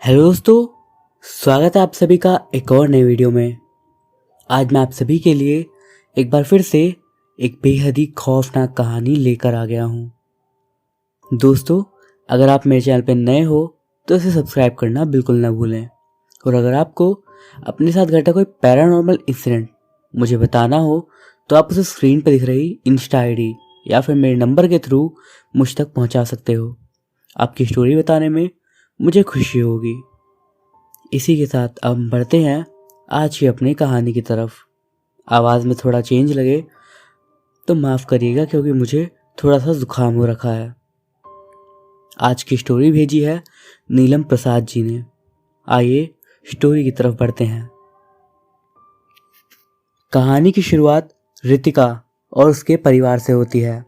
Hello दोस्तों, स्वागत है आप सभी का एक और नए वीडियो में। आज मैं आप सभी के लिए एक बार फिर से एक बेहद ही खौफनाक कहानी लेकर आ गया हूँ। दोस्तों, अगर आप मेरे चैनल पर नए हो तो इसे सब्सक्राइब करना बिल्कुल ना भूलें। और अगर आपको अपने साथ घटा कोई पैरानॉर्मल इंसिडेंट मुझे बताना हो तो आप उसे स्क्रीन पर दिख रही इंस्टा आईडी या फिर मेरे नंबर के थ्रू मुझ तक पहुँचा सकते हो। आपकी स्टोरी बताने में मुझे खुशी होगी। इसी के साथ अब हम बढ़ते हैं आज की अपनी कहानी की तरफ। आवाज़ में थोड़ा चेंज लगे तो माफ़ करिएगा, क्योंकि मुझे थोड़ा सा जुकाम हो रखा है। आज की स्टोरी भेजी है नीलम प्रसाद जी ने। आइए स्टोरी की तरफ बढ़ते हैं। कहानी की शुरुआत रितिका और उसके परिवार से होती है।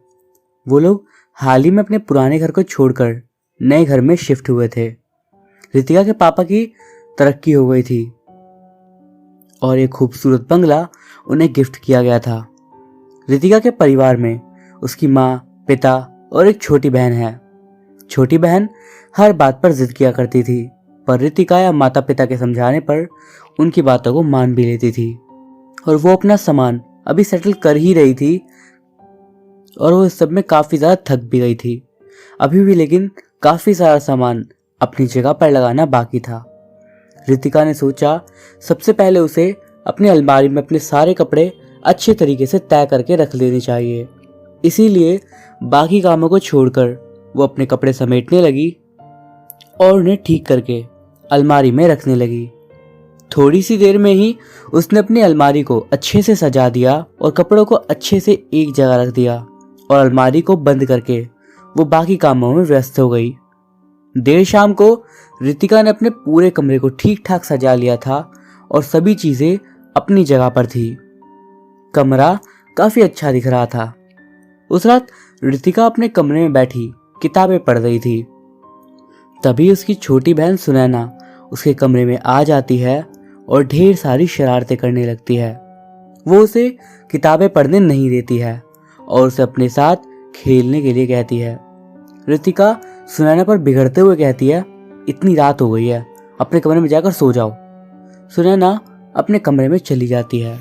वो लोग हाल ही में अपने पुराने घर को छोड़कर नए घर में शिफ्ट हुए थे। रितिका के पापा की तरक्की हो गई थी और एक खूबसूरत बंगला उन्हें गिफ्ट किया गया था। रितिका के परिवार में उसकी माँ, पिता और एक छोटी बहन है। छोटी बहन हर बात पर जिद किया करती थी, पर रितिका या माता पिता के समझाने पर उनकी बातों को मान भी लेती थी। और वो अपना सामान अभी सेटल कर ही रही थी और वो इस सब में काफ़ी ज़्यादा थक भी गई थी अभी भी, लेकिन काफ़ी सारा सामान अपनी जगह पर लगाना बाकी था। रितिका ने सोचा सबसे पहले उसे अपनी अलमारी में अपने सारे कपड़े अच्छे तरीके से तय करके रख लेने चाहिए। इसीलिए बाकी कामों को छोड़कर वो अपने कपड़े समेटने लगी और उन्हें ठीक करके अलमारी में रखने लगी। थोड़ी सी देर में ही उसने अपनी अलमारी को अच्छे से सजा दिया और कपड़ों को अच्छे से एक जगह रख दिया और अलमारी को बंद करके वो बाकी कामों में व्यस्त हो गई। देर शाम को रितिका ने अपने पूरे कमरे को ठीक ठाक सजा लिया था और सभी चीजें अपनी जगह पर थी। कमरा काफी अच्छा दिख रहा था। उस रात रितिका अपने कमरे में बैठी किताबें पढ़ रही थी। तभी उसकी छोटी बहन सुनैना उसके कमरे में आ जाती है और ढेर सारी शरारतें करने लगती है। वो उसे किताबें पढ़ने नहीं देती है और उसे अपने साथ खेलने के लिए कहती है। रितिका सुनैना पर बिगड़ते हुए कहती है, इतनी रात हो गई है, अपने कमरे में जाकर सो जाओ। सुनैना अपने कमरे में चली जाती है।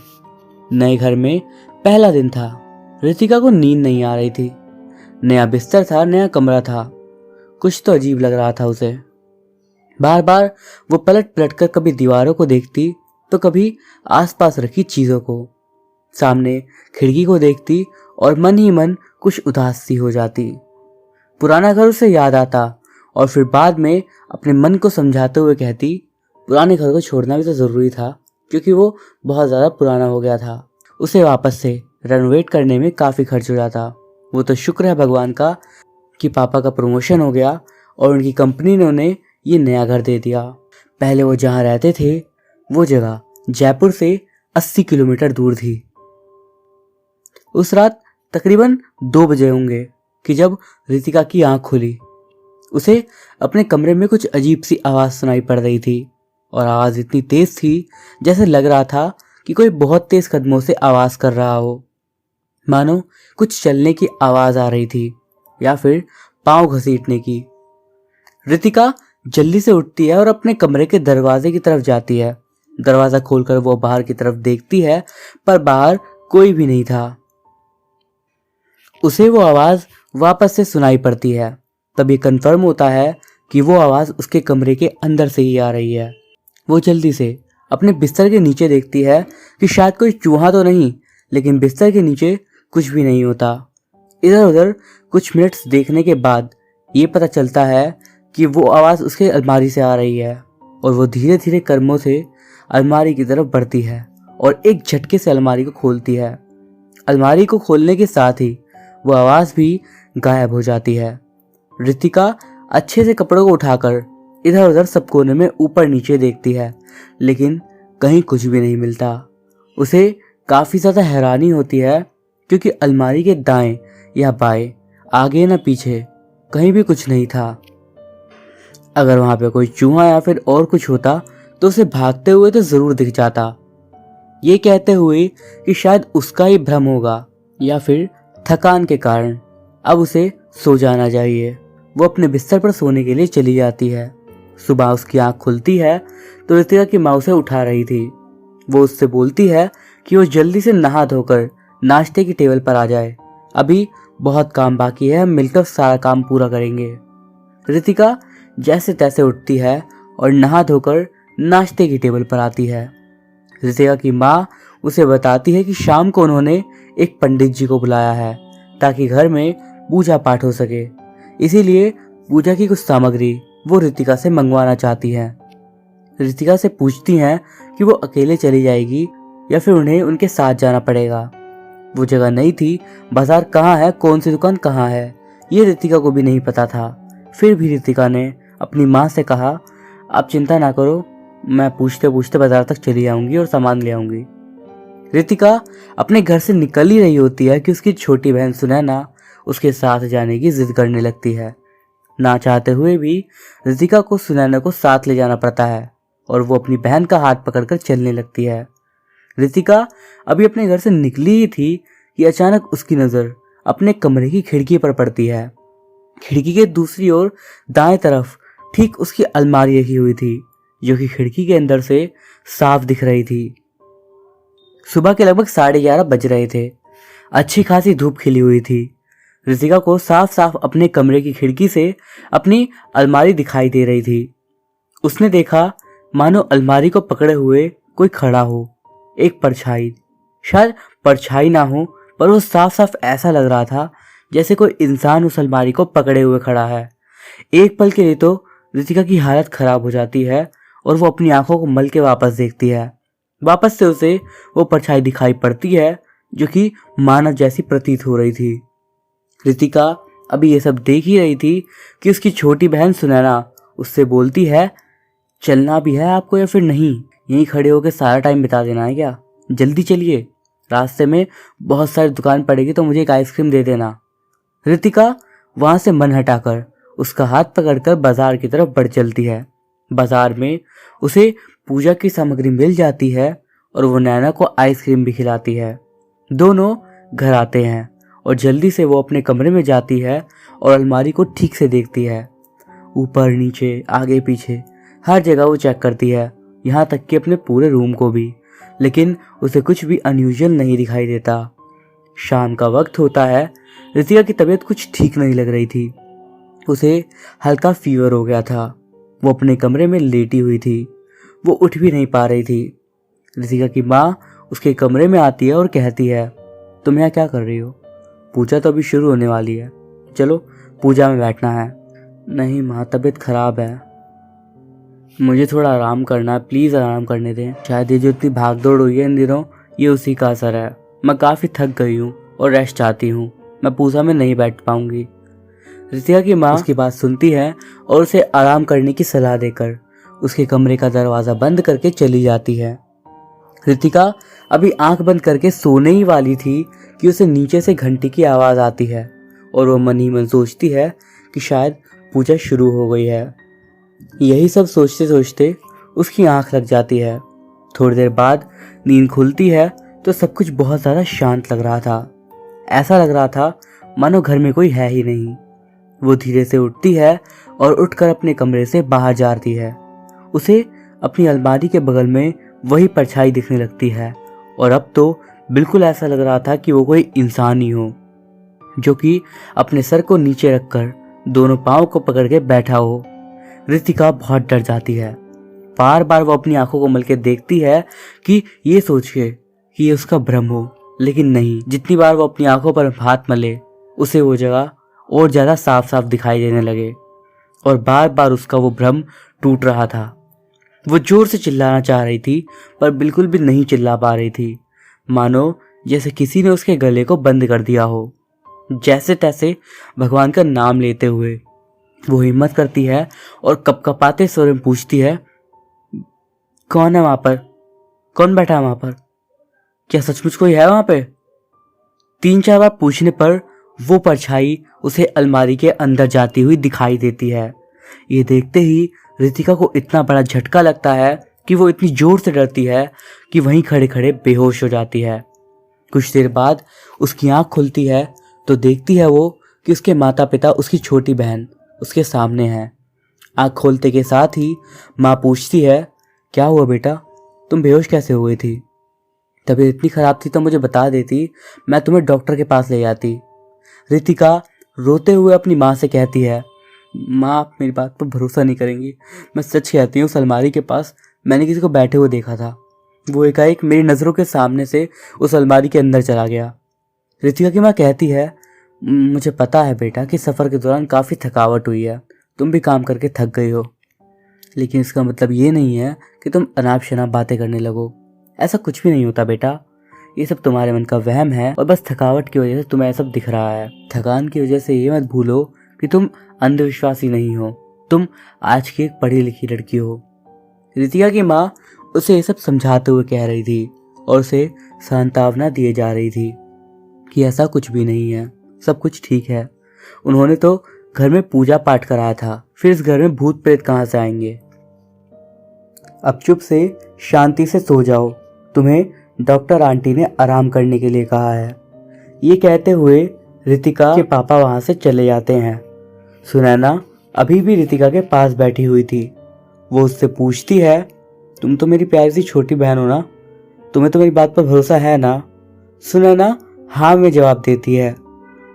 नए घर में पहला दिन था। रितिका को नींद नहीं आ रही थी। नया बिस्तर था, नया कमरा था। कुछ तो अजीब लग रहा था उसे। बार बार वो पलट पलट कर कभी दीवारों को देखती तो कभी आसपास रखी चीजों को। सामने खिड़की को देखती और मन ही मन कुछ उदास सी हो जाती। पुराना घर उसे याद आता और फिर बाद में अपने मन को समझाते हुए कहती, पुराने घर को छोड़ना भी तो ज़रूरी था, क्योंकि वो बहुत ज़्यादा पुराना हो गया था। उसे वापस से रेनोवेट करने में काफ़ी खर्च हो जाता। वो तो शुक्र है भगवान का कि पापा का प्रमोशन हो गया और उनकी कंपनी ने उन्हें ये नया घर दे दिया। पहले वो जहाँ रहते थे वो जगह जयपुर से 80 किलोमीटर दूर थी। उस रात तकरीबन 2 बजे होंगे कि जब रितिका की आंख खुली। उसे अपने कमरे में कुछ अजीब सी आवाज़ सुनाई पड़ रही थी और आवाज़ इतनी तेज़ थी जैसे लग रहा था कि कोई बहुत तेज़ कदमों से आवाज़ कर रहा हो, मानो कुछ चलने की आवाज़ आ रही थी या फिर पाँव घसीटने की। रितिका जल्दी से उठती है और अपने कमरे के दरवाजे की तरफ जाती है। दरवाज़ा खोलकर वो बाहर की तरफ देखती है, पर बाहर कोई भी नहीं था। उसे वो आवाज़ वापस से सुनाई पड़ती है। तब ये कन्फर्म होता है कि वो आवाज़ उसके कमरे के अंदर से ही आ रही है। वो जल्दी से अपने बिस्तर के नीचे देखती है कि शायद कोई चूहा तो नहीं, लेकिन बिस्तर के नीचे कुछ भी नहीं होता। इधर उधर कुछ मिनट्स देखने के बाद ये पता चलता है कि वो आवाज़ उसके अलमारी से आ रही है और वो धीरे धीरे कदमों से अलमारी की तरफ बढ़ती है और एक झटके से अलमारी को खोलती है। अलमारी को खोलने के साथ ही वो आवाज़ भी गायब हो जाती है। रितिका अच्छे से कपड़ों को उठाकर इधर उधर सब कोने में ऊपर नीचे देखती है, लेकिन कहीं कुछ भी नहीं मिलता। उसे काफ़ी ज़्यादा हैरानी होती है, क्योंकि अलमारी के दाएं या बाएं, आगे ना पीछे कहीं भी कुछ नहीं था। अगर वहाँ पे कोई चूहा या फिर और कुछ होता तो उसे भागते हुए तो ज़रूर दिख जाता। ये कहते हुए कि शायद उसका ही भ्रम होगा या फिर थकान के कारण अब उसे सो जाना चाहिए। वो अपने बिस्तर पर सोने के लिए चली जाती है। सुबह उसकी आंख खुलती है तो रितिका की माँ उसे उठा रही थी। वो उससे बोलती है कि वो जल्दी से नहा धोकर नाश्ते की टेबल पर आ जाए, अभी बहुत काम बाकी है, हम मिलकर सारा काम पूरा करेंगे। रितिका जैसे तैसे उठती है और नहा धोकर नाश्ते की टेबल पर आती है। रितिका की माँ उसे बताती है कि शाम को उन्होंने एक पंडित जी को बुलाया है ताकि घर में पूजा पाठ हो सके, इसीलिए पूजा की कुछ सामग्री वो रितिका से मंगवाना चाहती है। रितिका से पूछती हैं कि वो अकेले चली जाएगी या फिर उन्हें उनके साथ जाना पड़ेगा। वो जगह नहीं थी, बाजार कहाँ है, कौन सी दुकान कहाँ है, ये रितिका को भी नहीं पता था। फिर भी रितिका ने अपनी माँ से कहा, आप चिंता ना करो, मैं पूछते पूछते बाजार तक चली आऊंगी और सामान ले आऊंगी। रितिका अपने घर से निकल ही रही होती है कि उसकी छोटी बहन सुनैना उसके साथ जाने की जिद करने लगती है। ना चाहते हुए भी रितिका को सुनैना को साथ ले जाना पड़ता है और वो अपनी बहन का हाथ पकड़कर चलने लगती है। रितिका अभी अपने घर से निकली ही थी कि अचानक उसकी नज़र अपने कमरे की खिड़की पर पड़ती है। खिड़की के दूसरी ओर दाएं तरफ ठीक उसकी अलमारी रखी हुई थी, जो कि खिड़की के अंदर से साफ दिख रही थी। सुबह के लगभग 11:30 बज रहे थे। अच्छी खासी धूप खिली हुई थी। रितिका को साफ साफ अपने कमरे की खिड़की से अपनी अलमारी दिखाई दे रही थी। उसने देखा मानो अलमारी को पकड़े हुए कोई खड़ा हो, एक परछाई। शायद परछाई ना हो, पर वो साफ साफ ऐसा लग रहा था जैसे कोई इंसान उस अलमारी को पकड़े हुए खड़ा है। एक पल के लिए तो रितिका की हालत खराब हो जाती है और वो अपनी आंखों को मल के वापस देखती है। वापस से उसे वो परछाई दिखाई पड़ती है जो कि मानव जैसी प्रतीत हो रही थी। रितिका अभी ये सब देख ही रही थी कि उसकी छोटी बहन सुनैना उससे बोलती है, चलना भी है आपको या फिर नहीं, यहीं खड़े होकर सारा टाइम बिता देना है क्या? जल्दी चलिए, रास्ते में बहुत सारी दुकान पड़ेगी तो मुझे एक आइसक्रीम दे देना। रितिका वहां से मन हटाकर उसका हाथ पकड़कर बाजार की तरफ बढ़ चलती है। बाजार में उसे पूजा की सामग्री मिल जाती है और वो नैना को आइसक्रीम भी खिलाती है। दोनों घर आते हैं और जल्दी से वो अपने कमरे में जाती है और अलमारी को ठीक से देखती है। ऊपर नीचे आगे पीछे हर जगह वो चेक करती है, यहाँ तक कि अपने पूरे रूम को भी, लेकिन उसे कुछ भी अनयूजुअल नहीं दिखाई देता। शाम का वक्त होता है। रितिका की तबीयत कुछ ठीक नहीं लग रही थी। उसे हल्का फीवर हो गया था। वो अपने कमरे में लेटी हुई थी। वो उठ भी नहीं पा रही थी। रितिका की माँ उसके कमरे में आती है और कहती है, तुम यहाँ क्या कर रही हो? पूजा तो अभी शुरू होने वाली है, चलो पूजा में बैठना है। नहीं माँ, तबीयत खराब है, मुझे थोड़ा आराम करना है, प्लीज़ आराम करने दें। शायद ये जो इतनी भाग दौड़ हुई है इन दिनों, ये उसी का असर है। मैं काफ़ी थक गई हूँ और रेस्ट चाहती हूँ, मैं पूजा में नहीं बैठ पाऊंगी। रितिका की माँ उसकी बात सुनती है और उसे आराम करने की सलाह देकर उसके कमरे का दरवाज़ा बंद करके चली जाती है। रितिका अभी आंख बंद करके सोने ही वाली थी कि उसे नीचे से घंटी की आवाज़ आती है और वो मन ही मन सोचती है कि शायद पूजा शुरू हो गई है। यही सब सोचते सोचते उसकी आंख लग जाती है। थोड़ी देर बाद नींद खुलती है तो सब कुछ बहुत ज़्यादा शांत लग रहा था। ऐसा लग रहा था मानो घर में कोई है ही नहीं। वो धीरे से उठती है और उठकर अपने कमरे से बाहर जाती है। उसे अपनी अलमारी के बगल में वही परछाई दिखने लगती है और अब तो बिल्कुल ऐसा लग रहा था कि वो कोई इंसान ही हो, जो कि अपने सर को नीचे रखकर दोनों पाँव को पकड़ के बैठा हो। रितिका बहुत डर जाती है। बार बार वो अपनी आंखों को मल के देखती है कि ये सोच के कि ये उसका भ्रम हो, लेकिन नहीं। जितनी बार वो अपनी आंखों पर हाथ मले, उसे वो जगह और ज़्यादा साफ साफ दिखाई देने लगे और बार बार उसका वो भ्रम टूट रहा था। वो जोर से चिल्लाना चाह रही थी पर बिल्कुल भी नहीं चिल्ला पा रही थी, मानो जैसे किसी ने उसके गले को बंद कर दिया हो। जैसे तैसे भगवान का नाम लेते हुए वो हिम्मत करती है और कपकपाते स्वर में पूछती है, कौन है वहां पर? कौन बैठा है वहां पर? क्या सचमुच कोई है वहां पे? 3-4 बार पूछने पर वो परछाई उसे अलमारी के अंदर जाती हुई दिखाई देती है। ये देखते ही रितिका को इतना बड़ा झटका लगता है कि वो इतनी जोर से डरती है कि वहीं खड़े खड़े बेहोश हो जाती है। कुछ देर बाद उसकी आंख खुलती है तो देखती है वो कि उसके माता पिता, उसकी छोटी बहन उसके सामने हैं। आँख खोलते के साथ ही माँ पूछती है, क्या हुआ बेटा, तुम बेहोश कैसे हो गई थी? तबीयत इतनी खराब थी तो मुझे बता देती, मैं तुम्हें डॉक्टर के पास ले जाती। रितिका रोते हुए अपनी माँ से कहती है, माँ आप मेरी बात पर भरोसा नहीं करेंगी, मैं सच कहती हूँ, उस अलमारी के पास मैंने किसी को बैठे हुए देखा था। वो एकाएक मेरी नज़रों के सामने से उस अलमारी के अंदर चला गया। रितिका की माँ कहती है, मुझे पता है बेटा कि सफ़र के दौरान काफ़ी थकावट हुई है, तुम भी काम करके थक गई हो, लेकिन इसका मतलब ये नहीं है कि तुम अनाप शनाप बातें करने लगो। ऐसा कुछ भी नहीं होता बेटा, ये सब तुम्हारे मन का वहम है और बस थकावट की वजह से तुम्हें ऐसा दिख रहा है। थकान की वजह से ये मत भूलो कि तुम अंधविश्वासी नहीं हो, तुम आज की एक पढ़ी लिखी लड़की हो। रितिका की माँ उसे ये सब समझाते हुए कह रही थी और उसे सांत्वना दिए जा रही थी कि ऐसा कुछ भी नहीं है, सब कुछ ठीक है। उन्होंने तो घर में पूजा पाठ कराया था, फिर इस घर में भूत प्रेत कहाँ से आएंगे। अब चुप से शांति से सो जाओ, तुम्हें डॉक्टर आंटी ने आराम करने के लिए कहा है। ये कहते हुए रितिका के पापा वहाँ से चले जाते हैं। सुनैना अभी भी रितिका के पास बैठी हुई थी। वो उससे पूछती है, तुम तो मेरी प्यारी सी छोटी बहन हो ना, तुम्हें तो मेरी बात पर भरोसा है ना? सुनैना हाँ में जवाब देती है।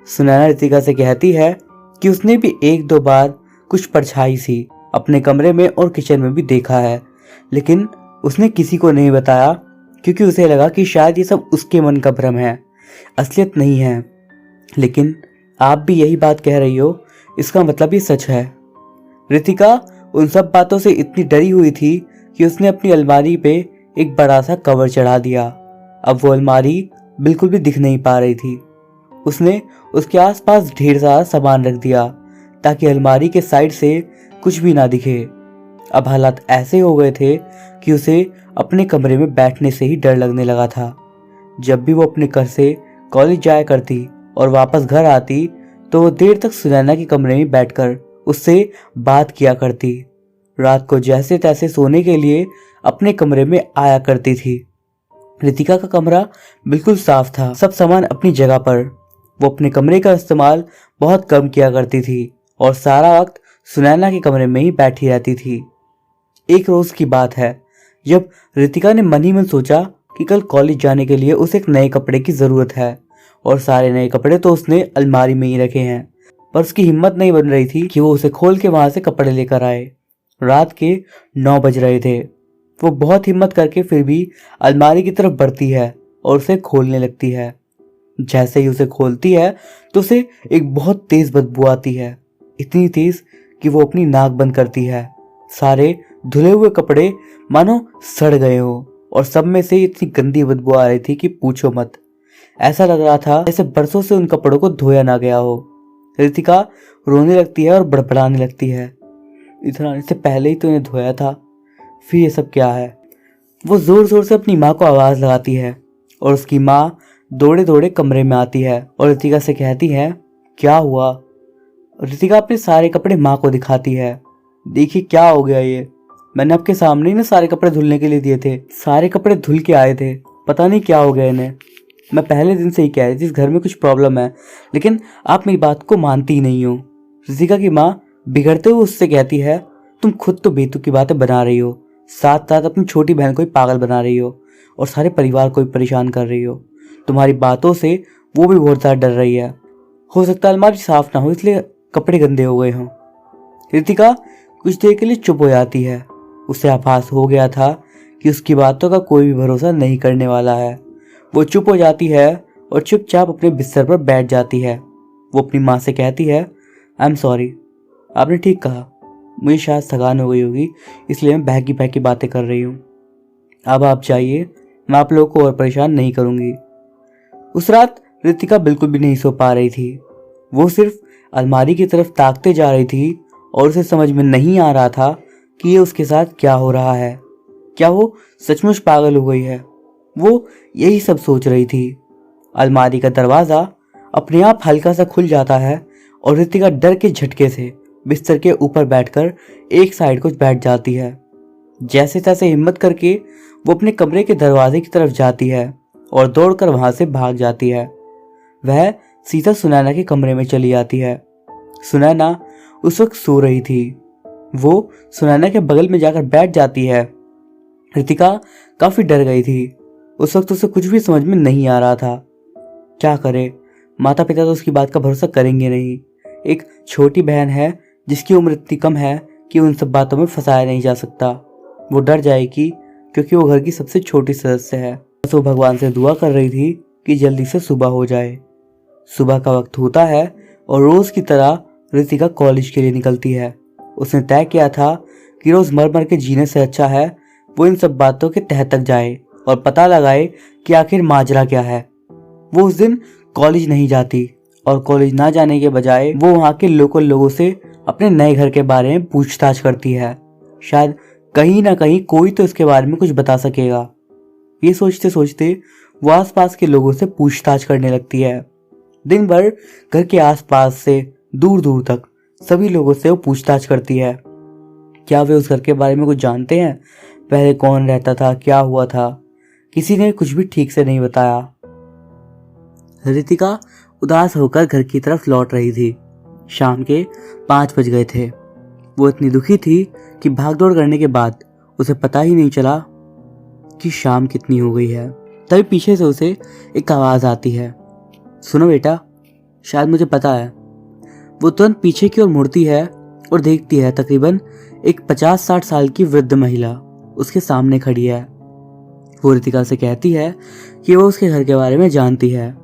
सुनैना रितिका से कहती है कि उसने भी एक दो बार कुछ परछाई सी अपने कमरे में और किचन में भी देखा है, लेकिन उसने किसी को नहीं बताया क्योंकि उसे लगा कि शायद ये सब उसके मन का भ्रम है, असलियत नहीं है। लेकिन आप भी यही बात कह रही हो, इसका मतलब ये सच है। रितिका उन सब बातों से इतनी डरी हुई थी कि उसने अपनी अलमारी पे एक बड़ा सा कवर चढ़ा दिया। अब वो अलमारी बिल्कुल भी दिख नहीं पा रही थी। उसने उसके आसपास ढेर सारा सामान रख दिया ताकि अलमारी के साइड से कुछ भी ना दिखे। अब हालात ऐसे हो गए थे कि उसे अपने कमरे में बैठने से ही डर लगने लगा था। जब भी वो अपने घर से कॉलेज जाया करती और वापस घर आती तो वो देर तक सुनैना के कमरे में बैठकर उससे बात किया करती। रात को जैसे तैसे सोने के लिए अपने कमरे में आया करती थी। रितिका का कमरा बिल्कुल साफ था, सब सामान अपनी जगह पर। वो अपने कमरे का इस्तेमाल बहुत कम किया करती थी और सारा वक्त सुनैना के कमरे में ही बैठी रहती थी। एक रोज की बात है जब रितिका ने मन ही मन सोचा कि कल कॉलेज जाने के लिए उसे एक नए कपड़े की जरूरत है और सारे नए कपड़े तो उसने अलमारी में ही रखे हैं, पर उसकी हिम्मत नहीं बन रही थी कि वो उसे खोल के वहां से कपड़े लेकर आए। रात के 9 बज रहे थे। वो बहुत हिम्मत करके फिर भी अलमारी की तरफ बढ़ती है और उसे खोलने लगती है। जैसे ही उसे खोलती है तो उसे एक बहुत तेज बदबू आती है, इतनी तेज कि वो अपनी नाक बंद करती है। सारे धुले हुए कपड़े मानो सड़ गए हो और सब में से इतनी गंदी बदबू आ रही थी कि पूछो मत। ऐसा लग रहा था जैसे बरसों से उन कपड़ों को धोया ना गया हो। रितिका रोने लगती है और बड़बड़ाने लगती है, इतना आने से पहले ही तो इन्हें धोया था, फिर ये सब क्या है। वो जोर जोर से अपनी माँ को आवाज लगाती है और उसकी माँ दौड़े दौड़े कमरे में आती है और रितिका से कहती है, क्या हुआ? रितिका अपने सारे कपड़े माँ को दिखाती है। देखिए क्या हो गया, ये मैंने आपके सामने ही ना सारे कपड़े धुलने के लिए दिए थे, सारे कपड़े धुल के आए थे, पता नहीं क्या हो गया इन्हें। मैं पहले दिन से ही कह रही थी इस घर में कुछ प्रॉब्लम है, लेकिन आप मेरी बात को मानती ही नहीं हो। रितिका की माँ बिगड़ते हुए उससे कहती है, तुम खुद तो बेतुकी की बातें बना रही हो, साथ साथ अपनी छोटी बहन को भी पागल बना रही हो और सारे परिवार को भी परेशान कर रही हो। तुम्हारी बातों से वो भी बहुत ज़्यादा डर रही है, हो सकता है अलमारी साफ ना हो इसलिए कपड़े गंदे हो गए हों। रितिका कुछ देर के लिए चुप हो जाती है। उसे आभास हो गया था कि उसकी बातों का कोई भी भरोसा नहीं करने वाला है। वो चुप हो जाती है और चुपचाप अपने बिस्तर पर बैठ जाती है। वो अपनी माँ से कहती है, आई एम सॉरी, आपने ठीक कहा, मुझे शायद थकान हो गई होगी इसलिए मैं बहकी बहकी बातें कर रही हूँ। अब आप जाइए, मैं आप लोगों को और परेशान नहीं करूँगी। उस रात रितिका बिल्कुल भी नहीं सो पा रही थी। वो सिर्फ अलमारी की तरफ ताकते जा रही थी और उसे समझ में नहीं आ रहा था कि ये उसके साथ क्या हो रहा है। क्या वो सचमुच पागल हो गई है? वो यही सब सोच रही थी। अलमारी का दरवाज़ा अपने आप हल्का सा खुल जाता है और रितिका डर के झटके से बिस्तर के ऊपर बैठकर एक साइड को बैठ जाती है। जैसे तैसे हिम्मत करके वो अपने कमरे के दरवाजे की तरफ जाती है और दौड़कर वहां से भाग जाती है। वह सीधा सुनैना के कमरे में चली जाती है। सुनैना उस वक्त सो रही थी। वो सुनैना के बगल में जाकर बैठ जाती है। रितिका काफी डर गई थी। उस वक्त उसे कुछ भी समझ में नहीं आ रहा था। क्या करे, माता पिता तो उसकी बात का भरोसा करेंगे नहीं। एक छोटी बहन है जिसकी उम्र इतनी कम है कि उन सब बातों में फंसाया नहीं जा सकता। वो डर जाएगी क्योंकि वो घर की सबसे छोटी सदस्य है। बस वो भगवान से दुआ कर रही थी कि जल्दी से सुबह हो जाए। सुबह का वक्त होता है और रोज की तरह रितिका कॉलेज के लिए निकलती है। उसने तय किया था कि रोज मर मर के जीने से अच्छा है वो इन सब बातों के तह तक जाए और पता लगाए कि आखिर माजरा क्या है। वो उस दिन कॉलेज नहीं जाती और कॉलेज ना जाने के बजाय वो वहाँ के लोकल लोगों से अपने नए घर के बारे में पूछताछ करती है। शायद कहीं ना कहीं कोई तो इसके बारे में कुछ बता सकेगा। ये सोचते सोचते वो आसपास के लोगों से पूछताछ करने लगती है। दिन भर घर के आसपास से दूर दूर तक सभी लोगों से वो पूछताछ करती है। क्या वे उस घर के बारे में कुछ जानते हैं? पहले कौन रहता था, क्या हुआ था? किसी ने कुछ भी ठीक से नहीं बताया। रितिका उदास होकर घर की तरफ लौट रही थी। शाम के 5 बज गए थे। वो इतनी दुखी थी कि भागदौड़ करने के बाद उसे पता ही नहीं चला कि शाम कितनी हो गई है। तभी पीछे से उसे एक आवाज आती है, सुनो बेटा, शायद मुझे पता है। वो तुरंत पीछे की ओर मुड़ती है और देखती है तकरीबन एक 50-60 साल की वृद्ध महिला उसके सामने खड़ी है। वो रितिका से कहती है कि वो उसके घर के बारे में जानती है।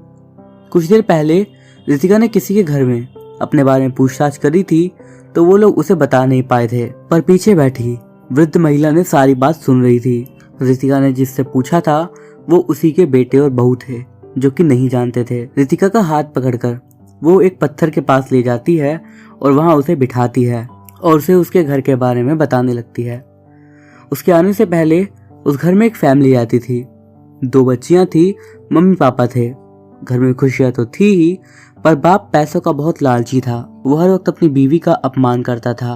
कुछ देर पहले रितिका ने किसी के घर में अपने बारे में पूछताछ करी थी तो वो लोग उसे बता नहीं पाए थे, पर पीछे बैठी वृद्ध महिला ने सारी बात सुन रही थी। रितिका ने जिससे पूछा था वो उसी के बेटे और बहू थे जो कि नहीं जानते थे। रितिका का हाथ पकड़कर वो एक पत्थर के पास ले जाती है और वहां उसे बिठाती है और उसे उसके घर के बारे में बताने लगती है। उसके आने से पहले उस घर में एक फैमिली आती थी। 2 बच्चियां थी, मम्मी पापा थे। घर में खुशियां तो थी ही, पर बाप पैसों का बहुत लालची था। वो हर वक्त अपनी बीवी का अपमान करता था।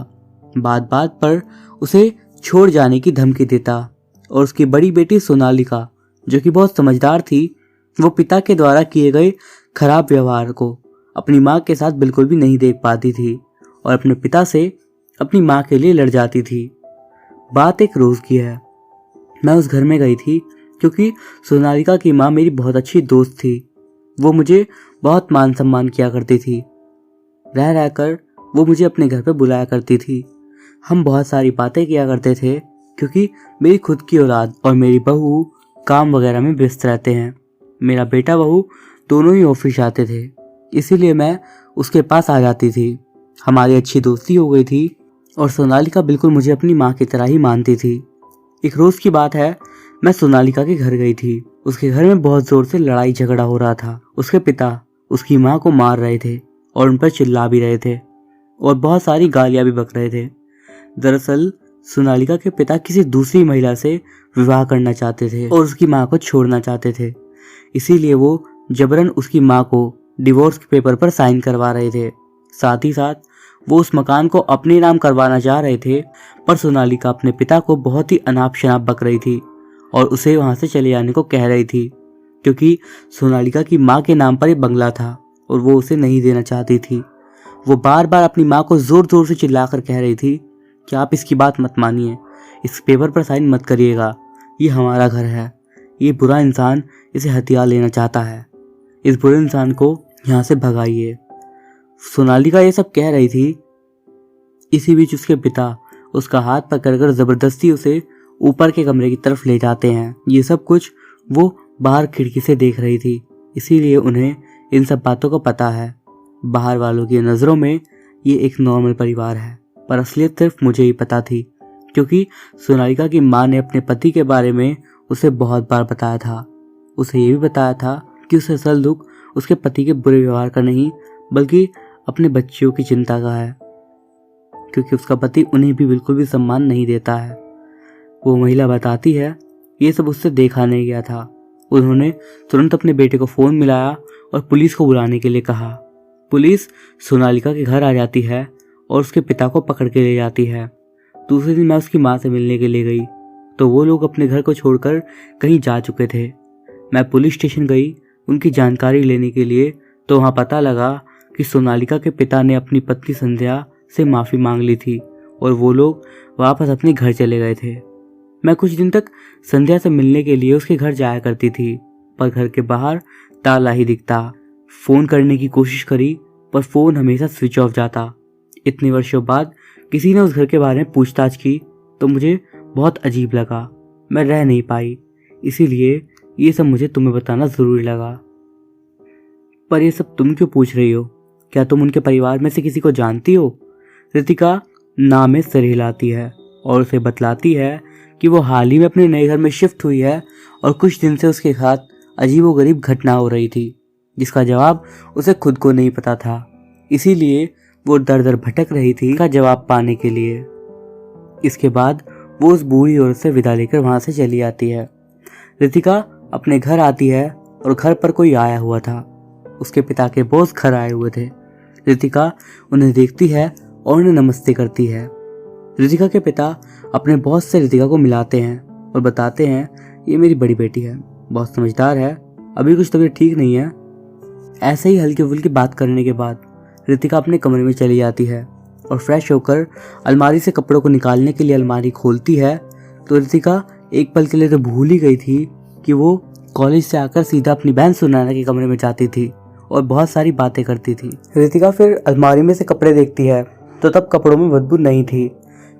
बात बात पर उसे छोड़ जाने की धमकी देता और उसकी बड़ी बेटी सोनालिका जो कि बहुत समझदार थी, वो पिता के द्वारा किए गए खराब व्यवहार को अपनी माँ के साथ बिल्कुल भी नहीं देख पाती थी और अपने पिता से अपनी माँ के लिए लड़ जाती थी। बात एक रोज की है। मैं उस घर में गई थी क्योंकि सोनालिका की माँ मेरी बहुत अच्छी दोस्त थी। वो मुझे बहुत मान सम्मान किया करती थी। रह रहकर वो मुझे अपने घर पे बुलाया करती थी। हम बहुत सारी बातें किया करते थे क्योंकि मेरी खुद की औलाद और मेरी बहू काम वगैरह में व्यस्त रहते हैं। मेरा बेटा बहू दोनों ही ऑफिस जाते थे, इसीलिए मैं उसके पास आ जाती थी। हमारी अच्छी दोस्ती हो गई थी और सोनालिका बिल्कुल मुझे अपनी माँ की तरह ही मानती थी। एक रोज की बात है, मैं सोनालिका के घर गई थी। उसके घर में बहुत जोर से लड़ाई झगड़ा हो रहा था। उसके पिता उसकी माँ को मार रहे थे और उन पर चिल्ला भी रहे थे और बहुत सारी गालियां भी बक रहे थे। दरअसल सोनालिका के पिता किसी दूसरी महिला से विवाह करना चाहते थे और उसकी माँ को छोड़ना चाहते थे। इसीलिए वो जबरन उसकी माँ को डिवोर्स के पेपर पर साइन करवा रहे थे। साथ ही साथ वो उस मकान को अपने नाम करवाना चाह रहे थे, पर सोनालिका अपने पिता को बहुत ही अनाप शनाप बक रही थी और उसे वहां से चले जाने को कह रही थी क्योंकि सोनालिका की माँ के नाम पर एक बंगला था और वो उसे नहीं देना चाहती थी। वो बार बार अपनी माँ को जोर जोर से चिल्लाकर कह रही थी कि आप इसकी बात मत मानिए, इस पेपर पर साइन मत करिएगा, ये हमारा घर है, ये बुरा इंसान इसे हथियार लेना चाहता है, इस बुरे इंसान को यहाँ से भगाइए। सोनालिका ये सब कह रही थी। इसी बीच उसके पिता उसका हाथ पकड़कर जबरदस्ती उसे ऊपर के कमरे की तरफ ले जाते हैं। ये सब कुछ वो बाहर खिड़की से देख रही थी, इसीलिए उन्हें इन सब बातों का पता है। बाहर वालों की नज़रों में ये एक नॉर्मल परिवार है, पर असलियत सिर्फ मुझे ही पता थी क्योंकि सोनालिका की माँ ने अपने पति के बारे में उसे बहुत बार बताया था। उसे ये भी बताया था कि उसे असल दुख उसके पति के बुरे व्यवहार का नहीं बल्कि अपने बच्चियों की चिंता का है, क्योंकि उसका पति उन्हें भी बिल्कुल भी सम्मान नहीं देता है। वो महिला बताती है ये सब उससे देखा नहीं गया था। उन्होंने तुरंत अपने बेटे को फ़ोन मिलाया और पुलिस को बुलाने के लिए कहा। पुलिस सोनालिका के घर आ जाती है और उसके पिता को पकड़ के ले जाती है। दूसरे दिन मैं उसकी माँ से मिलने के लिए गई तो वो लोग अपने घर को छोड़कर कहीं जा चुके थे। मैं पुलिस स्टेशन गई उनकी जानकारी लेने के लिए, तो वहाँ पता लगा कि सोनालिका के पिता ने अपनी पत्नी संध्या से माफ़ी मांग ली थी और वो लोग वापस अपने घर चले गए थे। मैं कुछ दिन तक संध्या से मिलने के लिए उसके घर जाया करती थी, पर घर के बाहर ताला ही दिखता। फ़ोन करने की कोशिश करी पर फ़ोन हमेशा स्विच ऑफ जाता। इतने वर्षों बाद किसी ने उस घर के बारे में पूछताछ की तो मुझे बहुत अजीब लगा। मैं रह नहीं पाई, इसीलिए ये सब मुझे तुम्हें बताना ज़रूरी लगा। पर ये सब तुम क्यों पूछ रही हो? क्या तुम उनके परिवार में से किसी को जानती हो? रितिका नाम में सिर हिलाती है और उसे बतलाती है कि वो हाल ही में अपने नए घर में शिफ्ट हुई है और कुछ दिन से उसके साथ अजीबोगरीब घटना हो रही थी, जिसका जवाब उसे खुद को नहीं पता था। इसीलिए वो दर दर भटक रही थी का जवाब पाने के लिए। इसके बाद वो उस बूढ़ी औरत से विदा लेकर वहां से चली आती है। रितिका अपने घर आती है और घर पर कोई आया हुआ था। उसके पिता के बॉस घर आए हुए थे। रितिका उन्हें देखती है और उन्हें नमस्ते करती है। रितिका के पिता अपने बॉस से रितिका को मिलाते हैं और बताते हैं ये मेरी बड़ी बेटी है, बहुत समझदार है, अभी कुछ तबीयत ठीक नहीं है। ऐसे ही हल्की फुल्की बात करने के बाद रितिका अपने कमरे में चली जाती है और फ्रेश होकर अलमारी से कपड़ों को निकालने के लिए अलमारी खोलती है तो रितिका एक पल के लिए तो भूल ही गई थी कि वो कॉलेज से आकर सीधा अपनी बहन सुनैना के कमरे में जाती थी और बहुत सारी बातें करती थी। रितिका फिर अलमारी में से कपड़े देखती है तो तब कपड़ों में बदबू नहीं थी,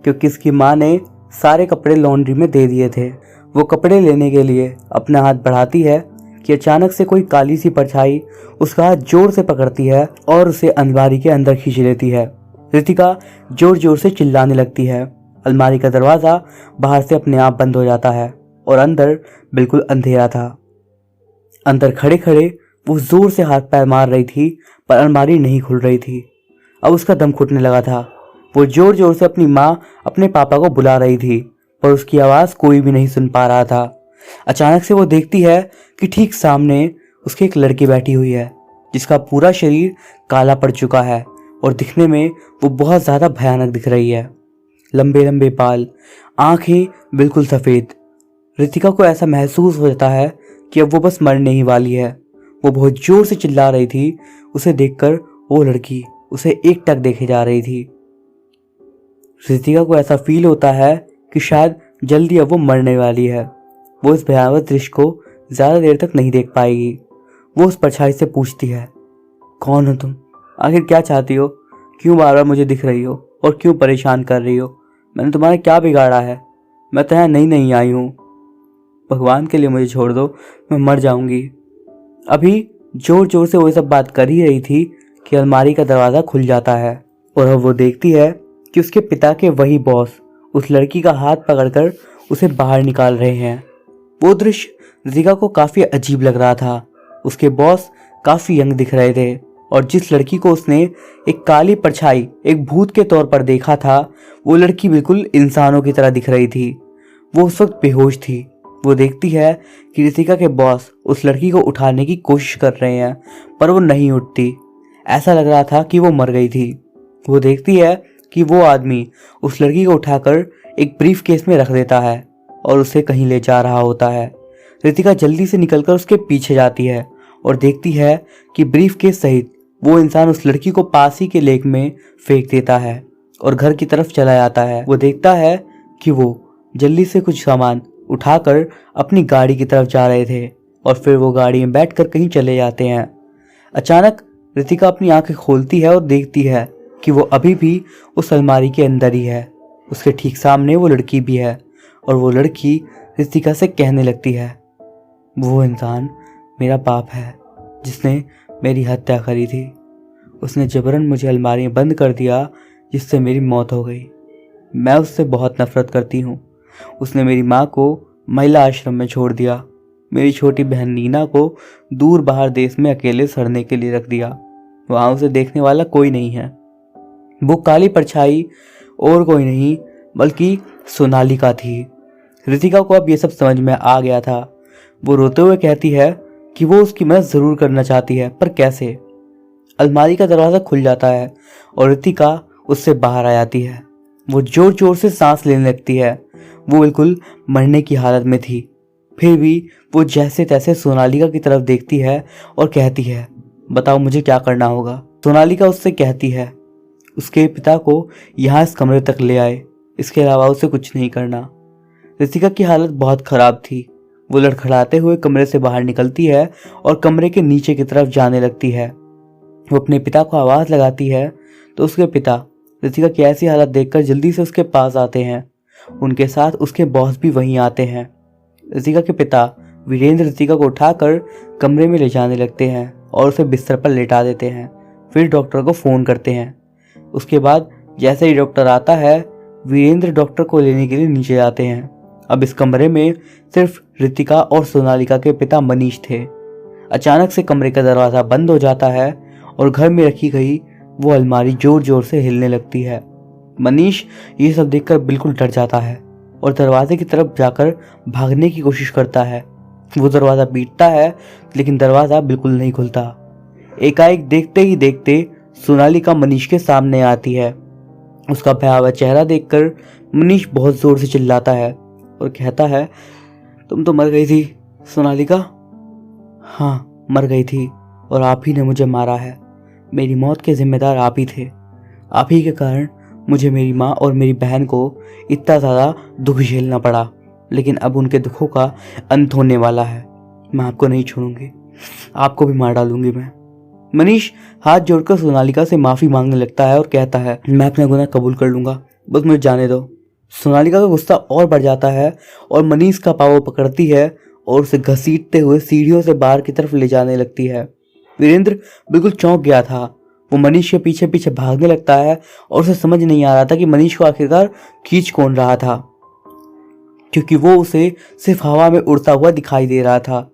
क्योंकि उसकी माँ ने सारे कपड़े लॉन्ड्री में दे दिए थे। वो कपड़े लेने के लिए अपना हाथ बढ़ाती है कि अचानक से कोई काली सी परछाई उसका हाथ जोर से पकड़ती है और उसे अलमारी के अंदर खींच लेती है। रितिका जोर जोर से चिल्लाने लगती है। अलमारी का दरवाज़ा बाहर से अपने आप बंद हो जाता है और अंदर बिल्कुल अंधेरा था। अंदर खड़े खड़े वो जोर से हाथ पैर मार रही थी पर अलमारी नहीं खुल रही थी। अब उसका दम घुटने लगा था। वो जोर जोर से अपनी माँ अपने पापा को बुला रही थी पर उसकी आवाज़ कोई भी नहीं सुन पा रहा था। अचानक से वो देखती है कि ठीक सामने उसकी एक लड़की बैठी हुई है जिसका पूरा शरीर काला पड़ चुका है और दिखने में वो बहुत ज़्यादा भयानक दिख रही है। लंबे लंबे बाल, आंखें बिल्कुल सफ़ेद। रितिका को ऐसा महसूस होता है कि अब वो बस मरने ही वाली है। वो बहुत जोर से चिल्ला रही थी। उसे देखकर वो लड़की उसे एकटक देखे जा रही थी। रितिका को ऐसा फील होता है कि शायद जल्दी अब वो मरने वाली है। वो इस भयावह दृश्य को ज़्यादा देर तक नहीं देख पाएगी। वो उस परछाई से पूछती है, कौन हो तुम? आखिर क्या चाहती हो? क्यों बार बार मुझे दिख रही हो और क्यों परेशान कर रही हो? मैंने तुम्हारा क्या बिगाड़ा है? मैं तो यहाँ नहीं आई हूँ। भगवान के लिए मुझे छोड़ दो, मैं मर जाऊंगी। अभी जोर जोर से वो सब बात कर ही रही थी कि अलमारी का दरवाज़ा खुल जाता है और अब वो देखती है कि उसके पिता के वही बॉस उस लड़की का हाथ पकड़कर उसे बाहर निकाल रहे हैं। वो दृश्य रितिका को काफ़ी अजीब लग रहा था। उसके बॉस काफ़ी यंग दिख रहे थे और जिस लड़की को उसने एक काली परछाई, एक भूत के तौर पर देखा था, वो लड़की बिल्कुल इंसानों की तरह दिख रही थी। वो उस वक्त बेहोश थी। वो देखती है कि रितिका के बॉस उस लड़की को उठाने की कोशिश कर रहे हैं पर वो नहीं उठती। ऐसा लग रहा था कि वो मर गई थी। वो देखती है कि वो आदमी उस लड़की को उठाकर एक ब्रीफ केस में रख देता है और उसे कहीं ले जा रहा होता है। रितिका जल्दी से निकलकर उसके पीछे जाती है और देखती है कि ब्रीफ केस सहित वो इंसान उस लड़की को पास ही के लेक में फेंक देता है और घर की तरफ चला जाता है। वो देखता है कि वो जल्दी से कुछ सामान उठाकर अपनी गाड़ी की तरफ जा रहे थे और फिर वो गाड़ी में बैठकर कहीं चले जाते हैं। अचानक रितिका अपनी आंखें खोलती है और देखती है कि वो अभी भी उस अलमारी के अंदर ही है। उसके ठीक सामने वो लड़की भी है और वो लड़की रितिका से कहने लगती है, वो इंसान मेरा बाप है जिसने मेरी हत्या करी थी। उसने जबरन मुझे अलमारी में बंद कर दिया जिससे मेरी मौत हो गई। मैं उससे बहुत नफरत करती हूँ। उसने मेरी माँ को महिला आश्रम में छोड़ दिया। मेरी छोटी बहन नीना को दूर बाहर देश में अकेले सड़ने के लिए रख दिया। वहाँ उसे देखने वाला कोई नहीं है। वो काली परछाई और कोई नहीं बल्कि सोनालिका थी। रितिका को अब ये सब समझ में आ गया था। वो रोते हुए कहती है कि वो उसकी मदद ज़रूर करना चाहती है पर कैसे। अलमारी का दरवाज़ा खुल जाता है और रितिका उससे बाहर आ जाती है। वो जोर जोर से सांस लेने लगती है। वो बिल्कुल मरने की हालत में थी। फिर भी वो जैसे तैसे सोनालिका की तरफ देखती है और कहती है, बताओ मुझे क्या करना होगा। सोनालिका उससे कहती है, उसके पिता को यहाँ इस कमरे तक ले आए। इसके अलावा उसे कुछ नहीं करना। रितिका की हालत बहुत खराब थी। वो लड़खड़ाते हुए कमरे से बाहर निकलती है और कमरे के नीचे की तरफ जाने लगती है। वो अपने पिता को आवाज़ लगाती है तो उसके पिता रितिका की ऐसी हालत देखकर जल्दी से उसके पास आते हैं। उनके साथ उसके बॉस भी वहीं आते हैं। रितिका के पिता वीरेंद्र रितिका को उठाकर कमरे में ले जाने लगते हैं और उसे बिस्तर पर लेटा देते हैं। फिर डॉक्टर को फ़ोन करते हैं। उसके बाद जैसे ही डॉक्टर आता है, वीरेंद्र डॉक्टर को लेने के लिए नीचे जाते हैं। अब इस कमरे में सिर्फ रितिका और सोनालिका के पिता मनीष थे। अचानक से कमरे का दरवाज़ा बंद हो जाता है और घर में रखी गई वो अलमारी जोर जोर से हिलने लगती है। मनीष ये सब देखकर बिल्कुल डर जाता है और दरवाजे की तरफ जाकर भागने की कोशिश करता है। वो दरवाज़ा पीटता है लेकिन दरवाज़ा बिल्कुल नहीं खुलता। एकाएक देखते ही देखते सोनालिका मनीष के सामने आती है। उसका भयावह चेहरा देखकर मनीष बहुत जोर से चिल्लाता है और कहता है, तुम तो मर गई थी सोनालिका। हाँ, मर गई थी और आप ही ने मुझे मारा है। मेरी मौत के जिम्मेदार आप ही थे। आप ही के कारण मुझे मेरी माँ और मेरी बहन को इतना ज़्यादा दुख झेलना पड़ा, लेकिन अब उनके दुखों का अंत होने वाला है। मैं आपको नहीं छोड़ूंगी, आपको भी मार डालूंगी मैं। मनीष हाथ जोड़कर सोनालिका से माफ़ी मांगने लगता है और कहता है, मैं अपना गुनाह कबूल कर लूँगा, बस मुझे जाने दो। सोनालिका का गुस्सा और बढ़ जाता है और मनीष का पाँव पकड़ती है और उसे घसीटते हुए सीढ़ियों से बाहर की तरफ ले जाने लगती है। वीरेंद्र बिल्कुल चौंक गया था। वो मनीष के पीछे पीछे भागने लगता है और उसे समझ नहीं आ रहा था कि मनीष को आखिरकार खींच कौन रहा था, क्योंकि वो उसे सिर्फ हवा में उड़ता हुआ दिखाई दे रहा था।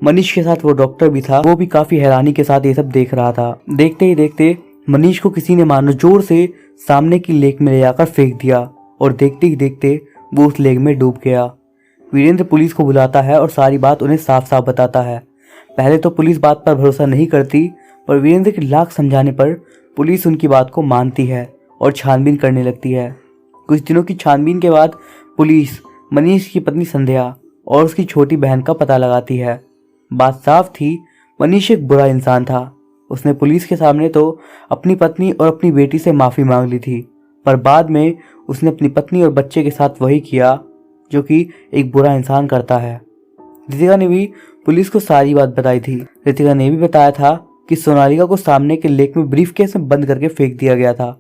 मनीष के साथ वो डॉक्टर भी था, वो भी काफी हैरानी के साथ ये सब देख रहा था। देखते ही देखते मनीष को किसी ने मानो जोर से सामने की लेक में ले जाकर फेंक दिया और देखते ही देखते वो उस लेक में डूब गया। वीरेंद्र पुलिस को बुलाता है और सारी बात उन्हें साफ साफ बताता है। पहले तो पुलिस बात पर भरोसा नहीं करती, पर वीरेंद्र के लाख समझाने पर पुलिस उनकी बात को मानती है और छानबीन करने लगती है। कुछ दिनों की छानबीन के बाद पुलिस मनीष की पत्नी संध्या और उसकी छोटी बहन का पता लगाती है। बात साफ थी, मनीष एक बुरा इंसान था। उसने पुलिस के सामने तो अपनी पत्नी और अपनी बेटी से माफ़ी मांग ली थी, पर बाद में उसने अपनी पत्नी और बच्चे के साथ वही किया जो कि एक बुरा इंसान करता है। रितिका ने भी पुलिस को सारी बात बताई थी। रितिका ने भी बताया था कि सोनालिका को सामने के लेक में ब्रीफकेस में बंद करके फेंक दिया गया था।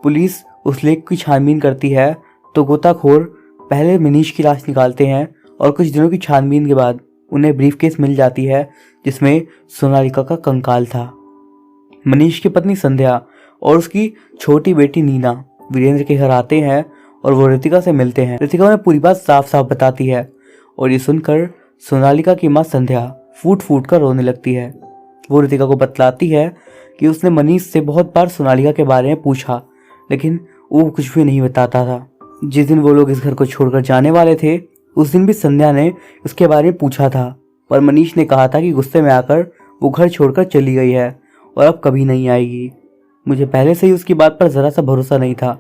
पुलिस उस लेक की छानबीन करती है तो गोताखोर पहले मनीष की लाश निकालते हैं और कुछ दिनों की छानबीन के बाद उन्हें ब्रीफकेस मिल जाती है जिसमें सोनालिका का कंकाल था। मनीष की पत्नी संध्या और उसकी छोटी बेटी नीना वीरेंद्र के घर आते हैं और वो रितिका से मिलते हैं। रितिका उन्हें पूरी बात साफ साफ बताती है और ये सुनकर सोनालिका की माँ संध्या फूट फूट कर रोने लगती है। वो रितिका को बतलाती है कि उसने मनीष से बहुत बार सोनालिका के बारे में पूछा, लेकिन वो कुछ भी नहीं बताता था। जिस दिन वो लोग इस घर को छोड़कर जाने वाले थे, उस दिन भी संध्या ने उसके बारे में पूछा था, पर मनीष ने कहा था कि गुस्से में आकर वो घर छोड़कर चली गई है और अब कभी नहीं आएगी। मुझे पहले से ही उसकी बात पर ज़रा सा भरोसा नहीं था,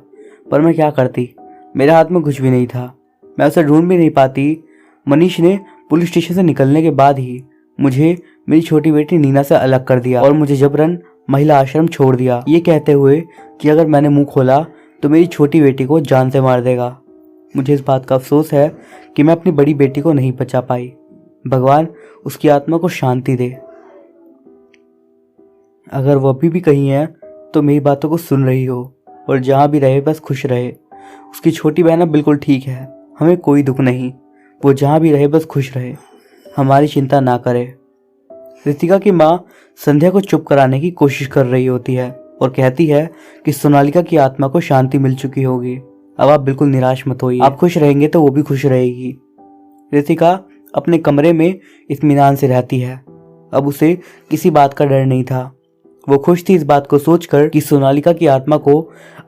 पर मैं क्या करती, मेरे हाथ में कुछ भी नहीं था। मैं उसे ढूंढ भी नहीं पाती। मनीष ने पुलिस स्टेशन से निकलने के बाद ही मुझे मेरी छोटी बेटी नीना से अलग कर दिया और मुझे जबरन महिला आश्रम छोड़ दिया, ये कहते हुए कि अगर मैंने मुंह खोला तो मेरी छोटी बेटी को जान से मार देगा। मुझे इस बात का अफसोस है कि मैं अपनी बड़ी बेटी को नहीं बचा पाई। भगवान उसकी आत्मा को शांति दे। अगर वो अभी भी कहीं है तो मेरी बातों को सुन रही हो और जहाँ भी रहे बस खुश रहे। उसकी छोटी बहन बिल्कुल ठीक है, हमें कोई दुख नहीं। वो जहाँ भी रहे बस खुश रहे, हमारी चिंता ना करे। रितिका की माँ संध्या को चुप कराने की कोशिश कर रही होती है और कहती है कि सोनालिका की आत्मा को शांति मिल चुकी होगी। अब आप बिल्कुल निराश मत होइए, आप खुश रहेंगे तो वो भी खुश रहेगी। रितिका अपने कमरे में इत्मीनान से रहती है। अब उसे किसी बात का डर नहीं था। वो खुश थी इस बात को सोचकर कि सोनालिका की आत्मा को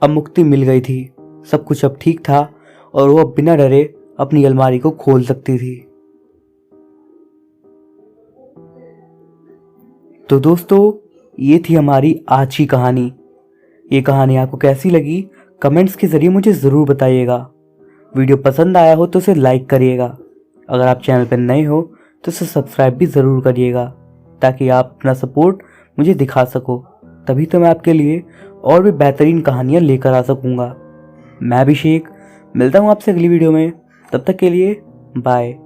अब मुक्ति मिल गई थी। सब कुछ अब ठीक था और वो अब बिना डरे अपनी अलमारी को खोल सकती थी। तो दोस्तों, ये थी हमारी आज की कहानी। ये कहानी आपको कैसी लगी कमेंट्स के जरिए मुझे ज़रूर बताइएगा। वीडियो पसंद आया हो तो उसे लाइक करिएगा। अगर आप चैनल पर नए हो तो उसे सब्सक्राइब भी ज़रूर करिएगा, ताकि आप अपना सपोर्ट मुझे दिखा सको। तभी तो मैं आपके लिए और भी बेहतरीन कहानियाँ लेकर आ सकूँगा। मैं अभिषेक, मिलता हूँ आपसे अगली वीडियो में। तब तक के लिए बाय।